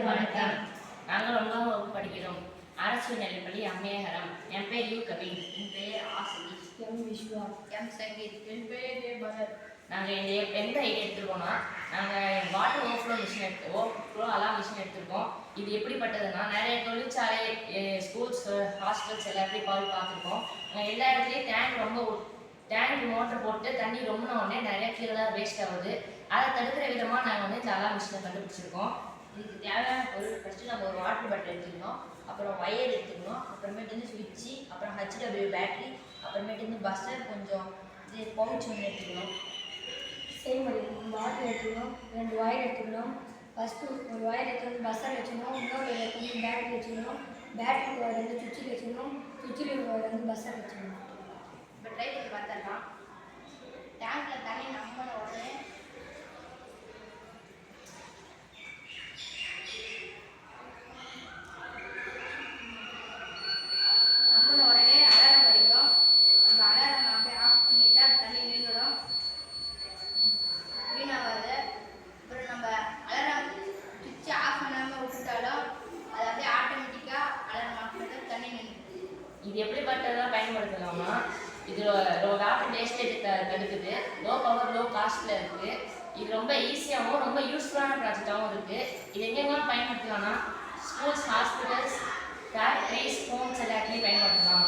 வணக்கம். நாங்கள் 9ஆம் வகுப்பு படிக்கிறோம். அரசு நிலைப்பள்ளி அம்மையகரம். என் பேர் யூ கபில். என் பெயர் ஆசினி. எம் விஸ்வா. எம் சங்கீத். என் பெயர் ஏ பரத். நாங்கள் இந்த எந்த ஐடியா எடுத்துருக்கோம்னா, நாங்கள் வாட்டர் ஓவர்ஃப்ளோ மிஷின் ஓவர்ஃப்ளோ அலாம் மிஷின் எடுத்திருக்கோம். இது எப்படிப்பட்டதுன்னா, நிறைய தொழிற்சாலை, ஸ்கூல்ஸ், ஹாஸ்டல்ஸ் எல்லாத்தையும் பார்த்துருக்கோம். எல்லா இடத்துலையும் டேங்க் மோட்டர் போட்டு தண்ணி ரொம்பின உடனே நிறைய கீழே வேஸ்ட் ஆகுது. அதை தடுக்கிற விதமாக நாங்கள் இந்த அலாம் மிஷினை கண்டுபிடிச்சிருக்கோம். இதுக்கு தேவையான பொருள் ஃபஸ்ட்டு நம்ம ஒரு வாட்டர் பாட்டில் எடுத்துக்கணும், அப்புறம் ஒயர் எடுத்துக்கணும், அப்புறமேட்டு ஸ்விட்சு, அப்புறம் HW பேட்டரி, அப்புறமேட்டு பஸ்ஸர், கொஞ்சம் இது பவுச் ஒன்று எடுத்துக்கணும். செய்முறை வாட்டர் எடுத்துக்கணும், 2 ஒயர் எடுத்துக்கணும். ஃபஸ்ட்டு ஒரு ஒயர் எடுத்துக்கணும், பஸ்ஸர் வச்சுக்கணும், இன்னொரு எடுத்துக்கணும், பேட்டரி வச்சுக்கணும், பேட்டரி ஒயர் சுவிட்சில் வச்சுக்கணும், சுவிட்சில் ஒயர் பஸ்ஸர் வச்சுக்கணும். இப்போ ட்ரை பண்ணி பார்த்தோம்னா, டேங்கில் தண்ணி நம்பின உடனே அலாரம் வரைக்கும் நம்ம அலாரம் அப்படியே ஆஃப் பண்ணிட்டா தண்ணி நின்றுடும், வீணாகாது. அப்புறம் நம்ம அலாரம் சுவிட்சை ஆஃப் பண்ணாமல் விட்டுட்டாலும் அது அப்படியே ஆட்டோமேட்டிக்காக அலாரம் ஆஃப் பண்ணிட்டு தண்ணி நின்றுடும். இது எப்படிப்பட்டதாக பயன்படுத்தலாம்னா, இது வாட்டர் வேஸ்டேஜ் தடுக்குது, லோ பவர் லோ காஸ்ட்டில் இருக்குது. இது ரொம்ப ஈஸியாகவும் ரொம்ப யூஸ்ஃபுல்லான ப்ராஜெக்டாகவும் இருக்குது. இது எங்கெங்கெல்லாம் பயன்படுத்தலாம்னா, ஸ்கூல்ஸ், ஹாஸ்பிட்டல்ஸ், ஃபேக்ட்ரிஸ், ஹோம்ஸ் எல்லாத்துலேயும் பயன்படுத்தலாம்.